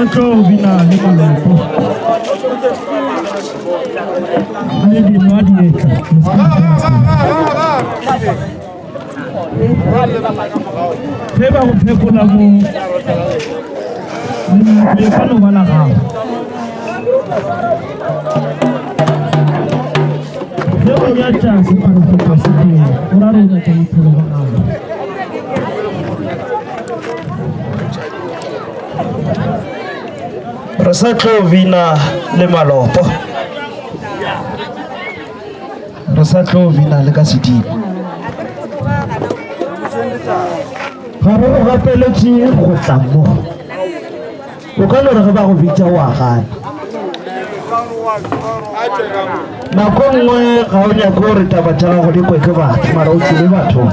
Retro bina le malopo. Le binwa dietla. Feba go phekola mo le palo bala gago. Feba ya chance para go pasiteng. Ora re ga tla itholo ba gago. Re sa tlo bina le malopo. Re sa tlo bina le ka sediba. Ga re gapeletše go tla mo. O ka lore ge ba go bitša wa gana. Nako nngwe ga o nyake gore taba tša gago di kwe ke batho mara o tsebe batho.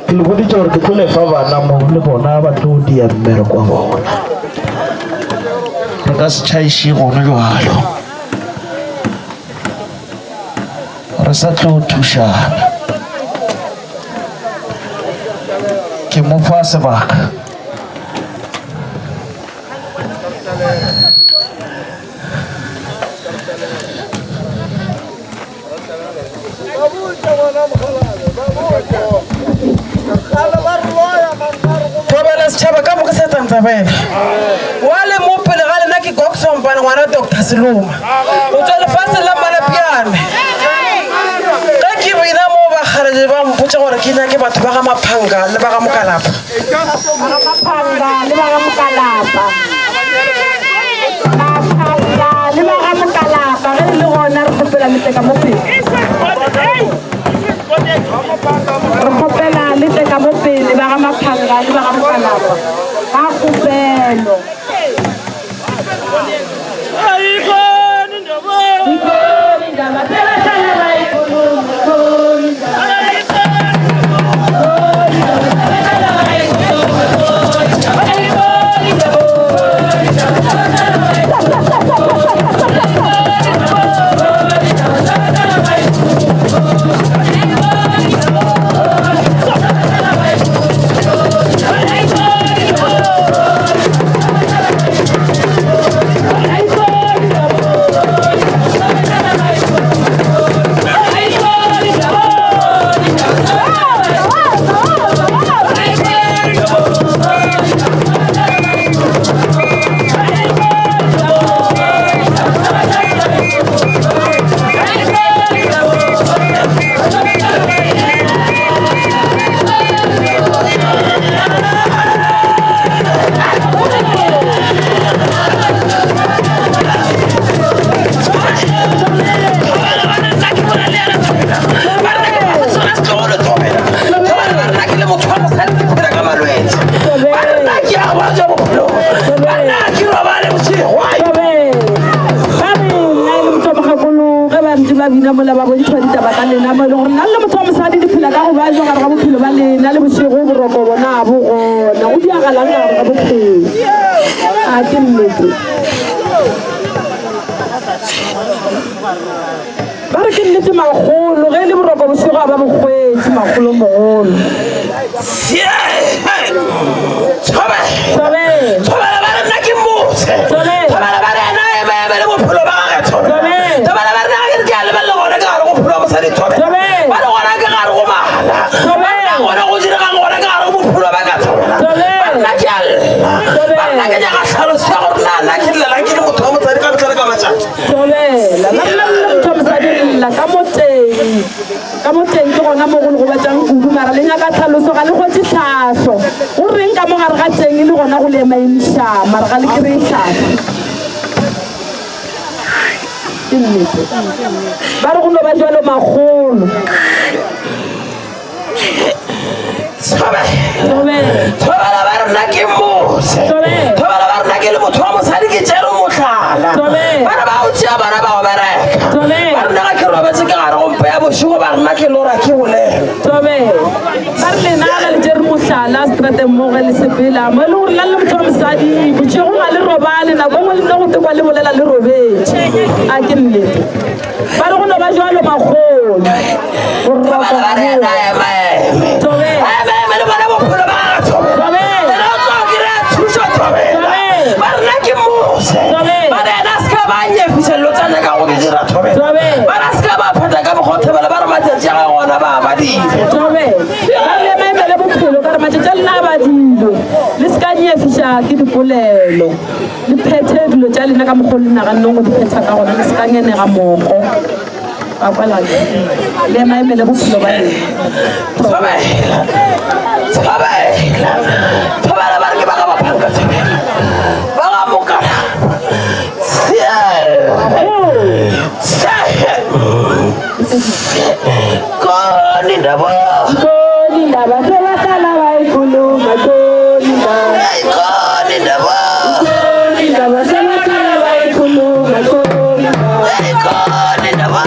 Ke le boditše gore ke tlo lefa bana mo le bona ba tlo dia mmereko wa bona. Re ka se tšhaiše gone jalo. Re sa tlo thušana. Ke mo fa sebaka. Setšhaba ka moke se tantsabela wa le mo pele ga lena ke goksompane ngwana Dr. Seloma o tswa lefatshe la Malapiane ka ke bina mo bakgaleje ba mpotsa gore ke nyake batho ba ga Maphanga le ba ga Mokalapa ge le gona re kgopela leteka mo pele re kgopela leteka mo pele ba ga Maphanga le ba ga Mokalapa ka kgopelo bina mola ba bodi tshwadi taba ka lena mo le gore nna le motho wa mosadi di phela ka go ba jo gare ga bophelo ba lena le bošego boroko bona bo gona go diagalang gare ga bophelo a ke nnete ba re ke nnete magolo ge le boroko bošego a ba bokgwetsi magolo mogolo Thobela ba re nna ke motse Thobela ba re ena eme le bophelo ba gage Thobela ba re nna ke a lebella gone ka gare go phelo wa mosadi Thobela ba le gona ke gare go mala ba nna gona go diregang gona ka gare go bophelo ba ka Thobela ba nna ke a lla ba nna ke nyaka tlhaloso ya gore nna ke llela ke le motho wa mosadi ka botlhale ka matšatši Thobela motho wa mosadi lla ka moteng ke gona mo go le go batšang kudu mara le nyaka tlhaloso ga le kgwetse tlhatlho o reng ka mo gare ga teng le gona go le emaemiša mara ga le kry-e tlhatlho ke nnete ba re go no ba jalo magolo Thobela ba re nna ke mose Thobela ba re nna ke le motho wa mosadi ke tšere motlhala bana ba o tšea bana ba go bereka ba re nna ga ke robetse ke gare gompe ya bošego ba re nna ke lora ke bolela ba re lena ga le tšere motlhala strateng mo ge le sepela mo e le gore la le motho wa mosadi bošego ga le robale na go le go te kwa le bolela le robetse a ke nnete ba re go no ba jwalo magolo go roba ba re na ya mae tobe ai mae le bana bophelo ba tobe tobe re tlo kire thuso tobe ba re na ke mose ba re na ska ba nye fitsello tsana ka go dira tobe ba ra ska ba phata ka bogothe ba re matsetsi ga gona ba di tobe ba re mae le bophelo ka re matsetsi le na ba dilo le ska nye fisha ke dipolelo le phethe dilo tša lena ka mogolo na ga nno go di phetha ka gona le ska ngene ga moko ba kwala le mae le bophelo ba lena tobe tobe la ba re ke ba ga ba phanga tobe ba ga mokala Koni ndaba sebatala bayikhuluma koni ndaba sebatala bayikhuluma koni ndaba sebatala bayikhuluma koni ndaba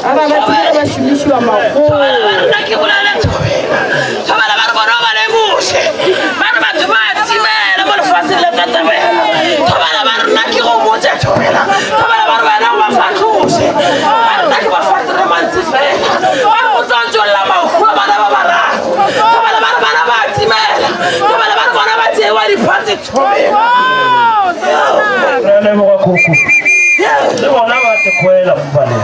Aba batile ba shumishiwa magolo nna ke bolala tobe ba re bona ba le mose ba re batho ba tsimela mo lefatsheng le tatabela tobe ba re nna ke go motse tobela tobe ba re bana ba fatlose ba re nna ke ba fatlere mantsi fela ba re go tsantsolla magolo bana ba bararo tobe ba re bana ba tsimela tobe ba re bona ba tsewa diphatse tobela le mo ga khokho le bona ba te kwela mbale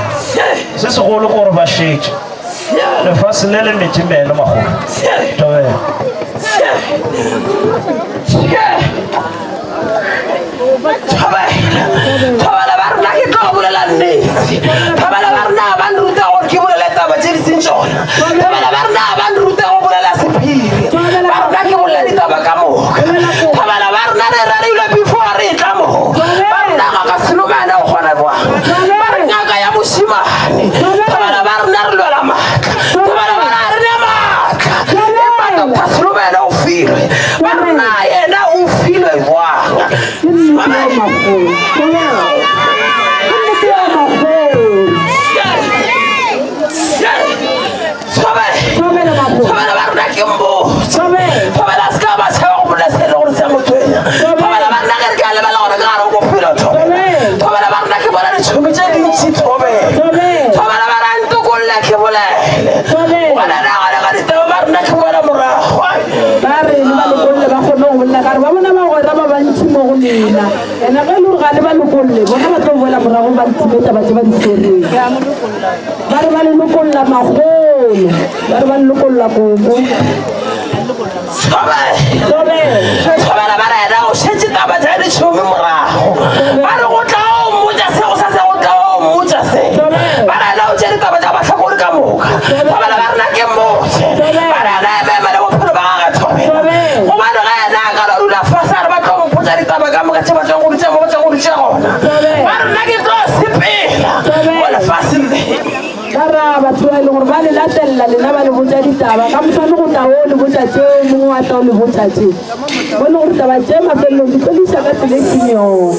se se go le gore ba shetse le fasile le metimelo magolo tobe Thabela ba rena ke tlo bolela nnete Thabela ba rena ba nruta gore ke bolela taba tse di seng tsona Thabela ba rena ba nruta go bolela sephiri ba rena ke bolela ditaba ka moka Thabela ba rena re rarilwe before re tla moka ba rena ka selomane o kgona jwang ba re ngaka ya mosimane Thabela ba rena re lwela maatla Thabela ba rena re ne maatla empa Dr. Selomane o filwe ba rena yena o filwe jwang ena ga le ga le ba lokolle bona ba tlo boela morago ba ntshimeta ba tseba disereng ba re ba le lokolla magolo ba re ba le lokolla koko tshobela ba re ena o shetse taba tsa ditšhomi morago ba re go tla o mmotsa se go sa se go tla o mmotsa se ba re ena o tse ditaba tsa batlhakore ka moka tshobela ba rena ke motse ba re ena ememe le bophelo ba gage tshobela gobane ga ena a ka larula fasa re ba tlo mpotsa ditaba ka moka tse batswang go ditse mo batswang go ditse gona ba rena ke tlo sepela mo lefatsheng le ba ra batho ba e leng gore ba le latelela lena ba le botsa ditaba ka motshwane go tla o le botsa tseo mongwe wa tla o le botsa tse bone gore taba tse mafelelong di tlodisa ka tsela e kenyong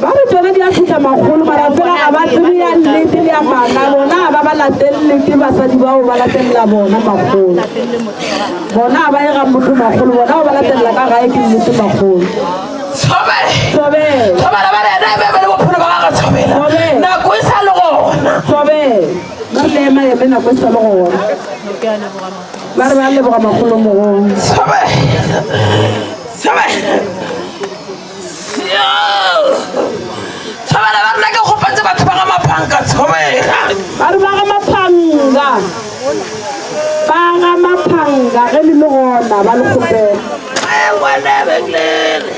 ba re tsone di a thusa magolo mara fela ga ba tsebe ya nnete le ya maaka bona ga ba ba latelele ke basadi bao ba latelela bona magolo bona ga ba e ga motho magolo bona ga ba latelela ka gae ke nnete magolo Tobela ba re ena e bebe le Tobe. Ba le maeme na kwa tsalo go. Ba re ba le boga magolo mo. Sabe. Thabela ba rena ke gopatse batho ba ga maphanga tshobela. Ba re ba ga maphanga. Ba ga maphanga ge le gona ba le gopela. Ngwana beglele.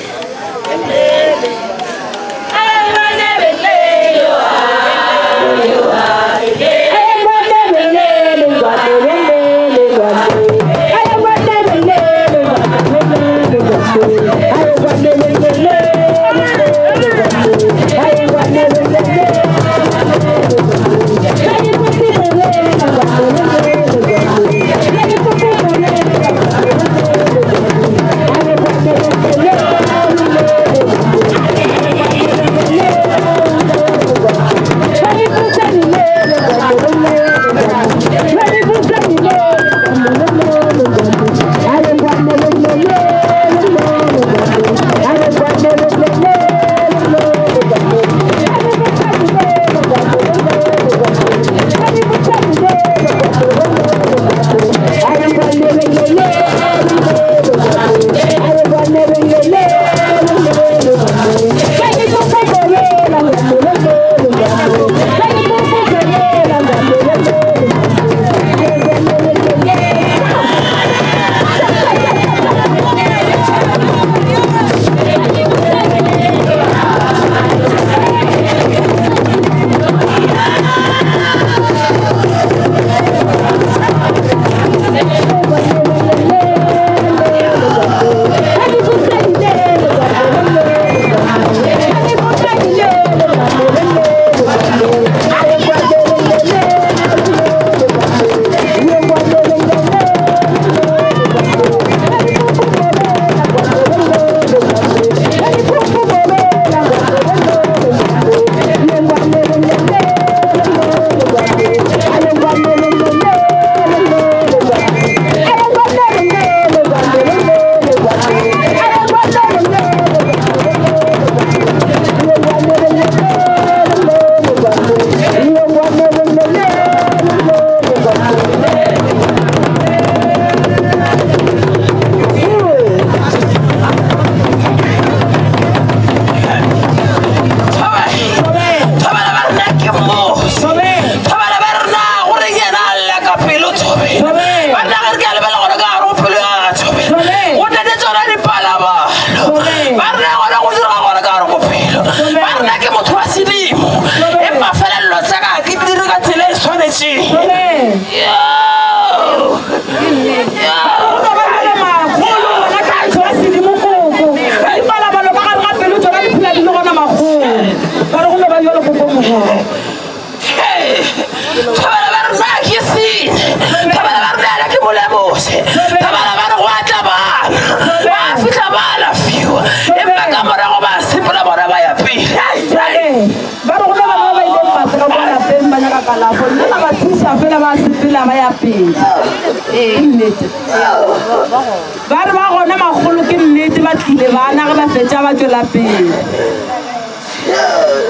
Ba re ba gona magolo ke nnete ba tlile bana ge ba fetša ba tšwela pele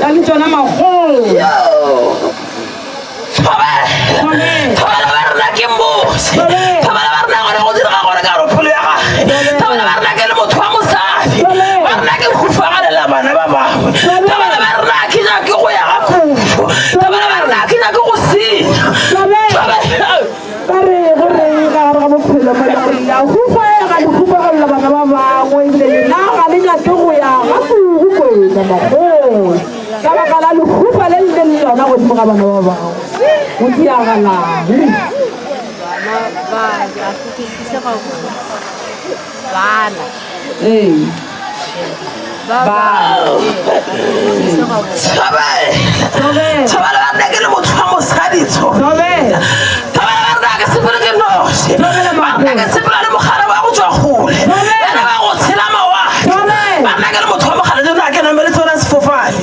ka le tšona magolo Thabela ba rena ke mose Thabela ba rena gona go dira gona ka gare pholo ya gage Thabela ba rena ke le motho wa mosadi ba rena ke kgufagalela bana ba bangwe Thabela ba rena ke ja ke go ya ga kufu Thabela ba rena ke ja ke go senya ba re gore ka gare ga bophelo moya hufa ga le hufagalela bana ba bangwe ebile lena ga le nyake go ya ga kuhu kwena magolo ka baka la lehufa le le le lona godimo ga bana ba bangwe go diagalang Thabela ba rena ke le motho wa mosadi Thabela ba rena ke sepele ke noši ba rena ke sepela le mogare ba go tswa gole ene ba go tshela mawatle ba rena ke le motho wa mogale tsona ke namele tsona sefofane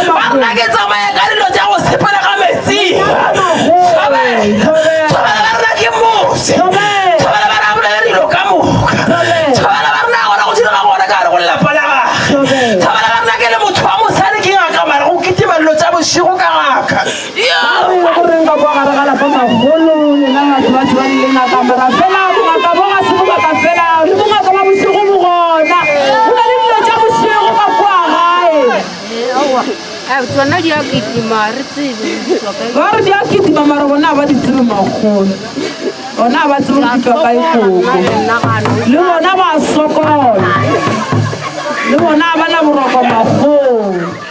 ba rena ke tsamaya ka dilo tša go sepela ga metsing Thabela ba rena ke mose Thabela ba rena bolela dilo ka moka Thabela ba rena gona go dira gona ka gare go lelapa la gage Thabela ba rena ke le motho wa mosadi ke ngaka mara go ketima dilo tša bošigo ka ngaka Tsona di a kitima re tsebe ba re di a kitima mara bona ba di tsebe magolo bona ba tsebe go kitwa ka ikoko le bona ba sokola le bona ba na boroko magolo